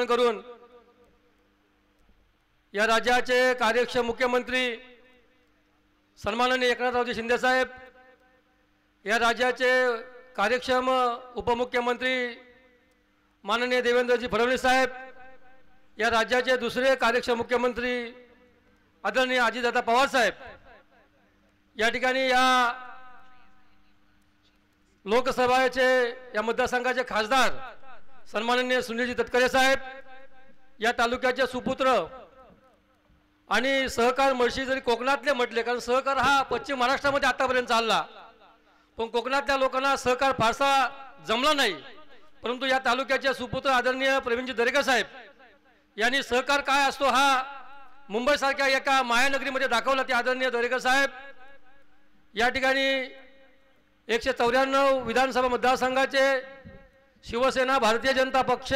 अभिवादन करून या राज्याचे कार्यक्षम मुख्यमंत्री सन्माननीय एकनाथरावजी शिंदे साहेब, या राज्याचे कार्यक्षम उपमुख्यमंत्री माननीय देवेंद्रजी फडणवीस साहेब, या राज्याचे दुसरे कार्यक्षम मुख्यमंत्री आदरणीय अजितदादा पवार साहेब, या ठिकाणी या लोकसभेचे या मतदारसंघाचे खासदार सन्माननीय सुनीलजी तटकरे साहेब, या तालुक्याचे सुपुत्र आणि सहकार मळशी जरी कोकणातले म्हटले, कारण सहकार हा पश्चिम महाराष्ट्रामध्ये आतापर्यंत चालला, पण कोकणातल्या लोकांना सहकार फारसा जमला नाही, परंतु या तालुक्याचे सुपुत्र आदरणीय प्रवीणजी दरेकर साहेब यांनी सहकार काय असतो हा मुंबईसारख्या एका मायानगरीमध्ये दाखवला. ते आदरणीय दरेकर साहेब या ठिकाणी 194 विधानसभा मतदारसंघाचे शिवसेना, भारतीय जनता पक्ष,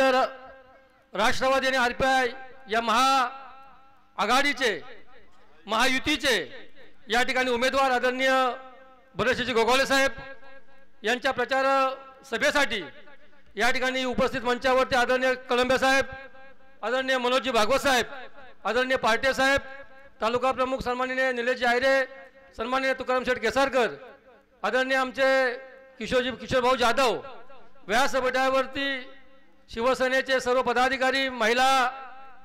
राष्ट्रवादी आणि RPI या महाआघाडीचे महायुतीचे या ठिकाणी उमेदवार आदरणीय भरतजी गोगावले साहेब यांच्या प्रचार सभेसाठी या ठिकाणी उपस्थित मंचावरती आदरणीय कळंबे साहेब, आदरणीय मनोजी भागवत साहेब, आदरणीय पार्टे साहेब, तालुका प्रमुख सन्माननीय निलेशजी आयरे, सन्माननीय तुकाराम शेठ केसारकर, आदरणीय आमचे किशोरभाऊ जाधव, व्यासपीठावरती शिवसेनेचे सर्व पदाधिकारी, महिला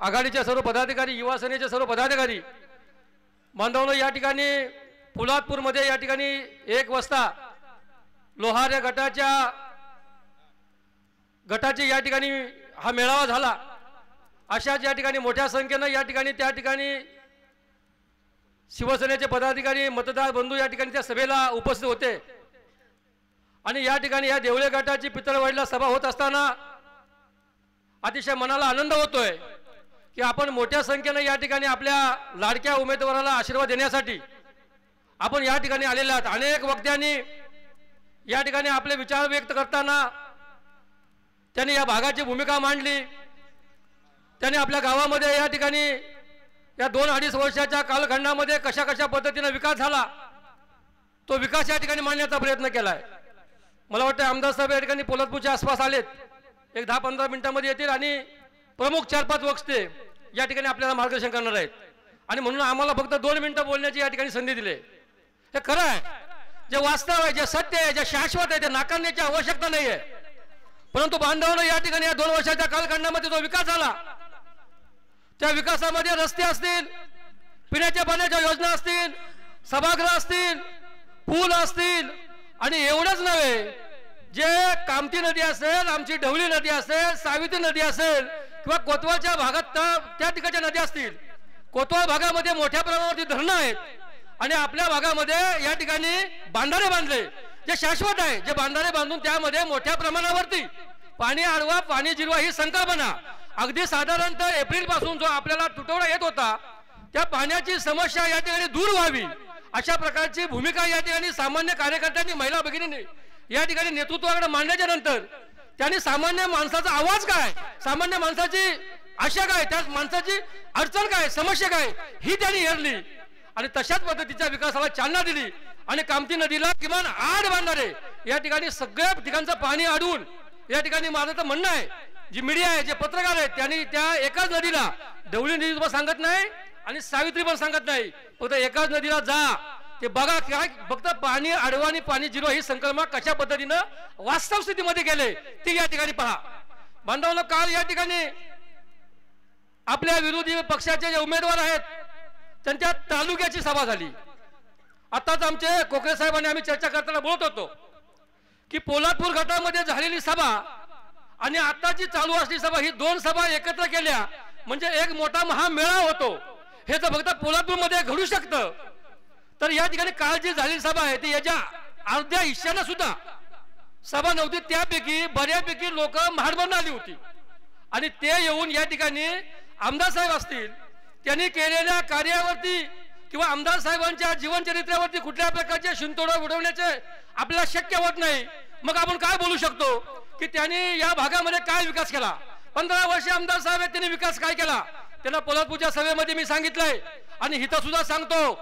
आघाडीचे सर्व पदाधिकारी, युवा सेनेचे सर्व पदाधिकारी बांधवांनो, या ठिकाणी पोलादपूरमध्ये या ठिकाणी 1 वाजता लोहार या गटाची या ठिकाणी हा मेळावा झाला. अशाच या ठिकाणी मोठ्या संख्येने या ठिकाणी त्या ठिकाणी शिवसेनेचे पदाधिकारी, मतदार बंधू या ठिकाणी त्या सभेला उपस्थित होते. आणि या ठिकाणी या देवळे गटाची पितळवाडीला सभा होत असताना अतिशय मनाला आनंद होतोय की आपण मोठ्या संख्येने या ठिकाणी आपल्या लाडक्या उमेदवाराला आशीर्वाद देण्यासाठी आपण या ठिकाणी आलेले आहात. अनेक वक्त्यांनी या ठिकाणी आपले विचार व्यक्त करताना त्यांनी या भागाची भूमिका मांडली. त्यांनी आपल्या गावामध्ये या ठिकाणी या 2-2.5 वर्षाच्या कालखंडामध्ये कशा कशा पद्धतीने विकास झाला तो विकास या ठिकाणी मांडण्याचा प्रयत्न केलाय. मला वाटतं आमदार साहेब या ठिकाणी पोलादपूरच्या आसपास आलेत, एक 10-15 मिनिटांमध्ये येतील आणि प्रमुख 4-5 वक्ते या ठिकाणी आपल्याला मार्गदर्शन करणार आहेत. आणि म्हणून आम्हाला फक्त 2 मिनिटं बोलण्याची या ठिकाणी संधी दिली. हे खरं आहे, जे वास्तव आहे, जे सत्य आहे, जे शाश्वत आहे ते नाकारण्याची आवश्यकता नाही आहे. परंतु बांधवांनो, या ठिकाणी या 2 वर्षाच्या कालखंडामध्ये जो विकास झाला त्या विकासामध्ये रस्ते असतील, पिण्याच्या पाण्याच्या योजना असतील, सभागृह असतील, पूल असतील, आणि एवढंच नव्हे, जे कामती नदी असेल, आमची ढवळी नदी असेल, सावित्री नदी असेल किंवा कोतवालच्या भागात त्या ठिकाणच्या नद्या असतील. कोतवाल भागामध्ये मोठ्या प्रमाणावरती धरणं आहेत आणि आपल्या भागामध्ये या ठिकाणी बांधारे बांधले जे शाश्वत आहे, जे बांधारे बांधून त्यामध्ये मोठ्या प्रमाणावरती पाणी अडवा, पाणी जिरवा ही संकल्पना अगदी साधारणतः एप्रिल पासून जो आपल्याला तुटवडा येत होता त्या पाण्याची समस्या या ठिकाणी दूर व्हावी अशा प्रकारची भूमिका या ठिकाणी सामान्य कार्यकर्त्यांनी, महिला भगिनींनी या ठिकाणी नेतृत्वाकडे मांडल्याच्या नंतर त्यांनी सामान्य माणसाचा आवाज काय, सामान्य माणसाची आशा काय, त्या माणसाची अडचण काय, समस्या काय ही त्यांनी हेरली आणि तशाच पद्धतीच्या विकासाला चालना दिली. आणि कामती नदीला किमान 8 बांधारे या ठिकाणी सगळ्या ठिकाणचं पाणी अडवून या ठिकाणी माझं तर म्हणणं आहे, जी मीडिया आहे, जे पत्रकार आहेत, त्यांनी त्या एकाच नदीला, ढवळी नदी पण सांगत नाही आणि सावित्री पण सांगत नाही, फक्त एकाच नदीला जा, ते बघा काय फक्त पाणी अडवा आणि पाणी जिरवा ही संकल्पना कशा पद्धतीनं वास्तव स्थितीमध्ये गेले ती या ठिकाणी पहा. बांधवांनो, काल या ठिकाणी आपल्या विरोधी पक्षाचे जे उमेदवार आहेत त्यांच्या तालुक्याची सभा झाली. आताच आमचे कोकरे साहेबांनी आम्ही चर्चा करताना बोलत होतो की पोलादपूर गटामध्ये झालेली सभा आणि आताची चालू असलेली सभा ही 2 सभा एकत्र केल्या म्हणजे एक मोठा महामेळावा होतो. हे जर फक्त पोलादपूरमध्ये घडू शकतं तर या ठिकाणी काल जी झालेली सभा आहे ती याच्या अर्ध्या हिश्श्यानं सुद्धा सभा नव्हती. त्यापैकी बऱ्यापैकी लोक महाडबंद आली होती आणि ते येऊन या ठिकाणी आमदार साहेब असतील त्यांनी केलेल्या कार्यावरती किंवा आमदार साहेबांच्या जीवनचरित्रावरती कुठल्या प्रकारचे शिंतोडे उडवण्याचे आपल्याला शक्य होत नाही. मग आपण काय बोलू शकतो की त्यांनी या भागामध्ये काय विकास केला. 15 वर्ष आमदार साहेब आहेत, त्यांनी विकास काय केला त्यांना पोलादपूरच्या सभेमध्ये मी सांगितलंय आणि हिथं सुद्धा सांगतो.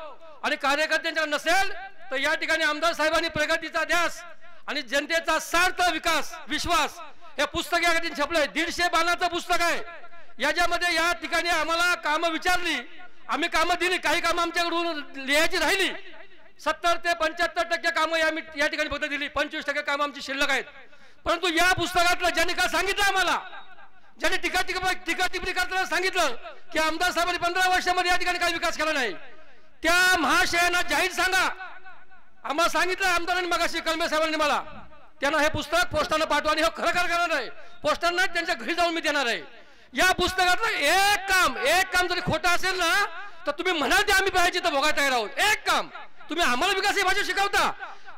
आणि कार्यकर्त्यांच्या नसेल तर या ठिकाणी आमदार साहेबांनी प्रगतीचा ध्यास आणि जनतेचा सार्थ विकास विश्वास हे पुस्तक या ठिकाणी छापलंय. 150 पानाचं पुस्तक आहे. याच्यामध्ये या ठिकाणी आम्हाला कामं विचारली, आम्ही कामं दिली, काही कामं आमच्याकडून लिहायची राहिली. 70 ते 75% कामं या ठिकाणी फक्त दिली, 25% कामं आमची शिल्लक आहेत. परंतु या पुस्तकातलं ज्यांनी काय सांगितलं आम्हाला, ज्यांनी टीका टिप्पणी करताना सांगितलं की आमदार साहेबांनी 15 वर्षामध्ये या ठिकाणी काही विकास केला नाही, त्या महाशयांना जाहीर सांगा. आम्हाला सांगितलं आमदारांनी मगाशी, कलमे साहेबांनी मला, त्यांना हे पुस्तक पोस्टानं पाठवा आणि हे खरं करणार आहे. पोस्टांना त्यांच्या घरी जाऊन मी देणार आहे. या पुस्तकातलं एक काम जरी खोटं असेल ना, तर तुम्ही म्हणाल ते आम्ही पाहिजे तर भोगायला तयार आहोत. एक काम तुम्ही आम्हाला विकास ही भाषा शिकवता,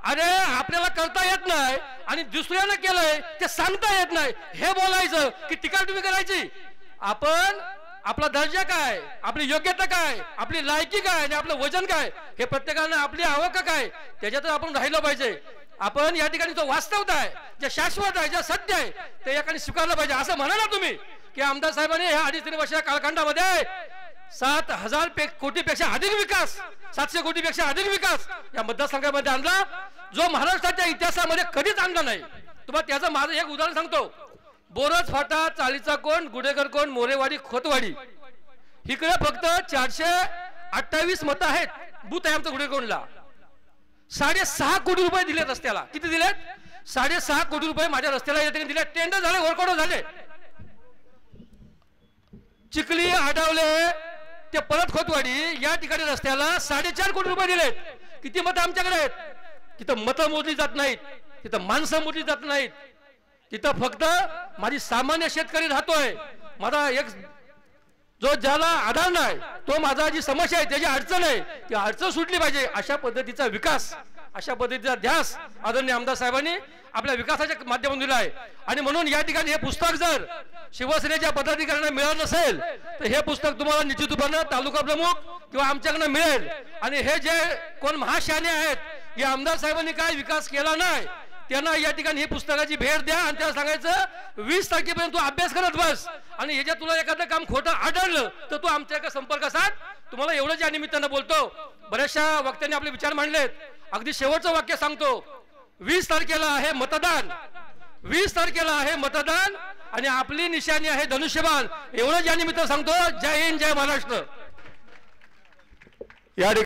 अरे आपल्याला करता येत नाही आणि दुसऱ्यानं केलंय ते सांगता येत नाही, हे बोलायचं की टीका तुम्ही करायची. आपण आपला दर्जा काय, आपली योग्यता काय, आपली लायकी काय आणि आपलं वजन काय, हे प्रत्येकानं आपली आवक काय त्याच्यातच आपण राहिलं पाहिजे. आपण या ठिकाणी जो वास्तवता आहे, जे शाश्वत आहे, जे सत्य आहे ते या ठिकाणी स्वीकारलं पाहिजे. असं म्हणा ना तुम्ही की आमदार साहेबांनी ह्या 2.5-3 वर्षाच्या कालखंडामध्ये 7,000 कोटीपेक्षा अधिक विकास, 700 कोटीपेक्षा अधिक विकास या मतदारसंघामध्ये आणला, जो महाराष्ट्राच्या इतिहासामध्ये कधीच आणला नाही. तुम्हाला त्याचं माझं एक उदाहरण सांगतो. बोरज फाटा, चाळीचा कोण, गुडेकर कोण, मोरेवाडी, खोतवाडी, इकडे फक्त 428 मतं आहेत. बूथ आहे आमचं गुडेकोणला. 6.5 कोटी रुपये दिलेत रस्त्याला. किती दिलेत? 6.5 कोटी रुपये माझ्या रस्त्याला या ठिकाणी दिले. टेंडर झाले, वर्कआउट झाले. चिखली, आडवले ते परत खोतवाडी या ठिकाणी रस्त्याला 4.5 कोटी रुपये दिलेत. किती मतं आमच्याकडे आहेत? तिथं मतं मोजली जात नाहीत, तिथं माणसं मोजली जात नाहीत, तिथं फक्त माझी सामान्य शेतकरी राहतोय, माझा एक जो ज्याला आधार नाही, तो माझा जी समस्या आहे, त्याची अडचण आहे, ती अडचण सुटली पाहिजे. अशा पद्धतीचा विकास, अशा पद्धतीचा ध्यास आदरणीय आमदार साहेबांनी आपल्या विकासाच्या माध्यमातून दिला आहे. आणि म्हणून या ठिकाणी हे पुस्तक जर शिवसेनेच्या पदाधिकाऱ्यांना मिळालं नसेल तर हे पुस्तक तुम्हाला निश्चित रूपानं तालुका प्रमुख किंवा आमच्याकडनं मिळेल. आणि हे जे कोण महाशहाणे आहेत, या आमदार साहेबांनी काय विकास केला नाही, त्यांना या ठिकाणी ही पुस्तकाची भेट द्या आणि त्याला सांगायचं 20 तारखेपर्यंत तू अभ्यास करत बस, आणि ह्याच्यात तुला एखादं काम खोटं आढळलं तर तू आमच्या संपर्क साध. तुम्हाला एवढंच या निमित्तानं बोलतो. बऱ्याचशा वक्त्यांनी आपले विचार मांडलेत. अगदी शेवटचं वाक्य सांगतो. 20 तारखेला आहे मतदान, 20 तारखेला आहे मतदान आणि आपली निशाणी आहे धनुष्यबाण. एवढंच या निमित्तानं सांगतो. जय हिंद, जय महाराष्ट्र.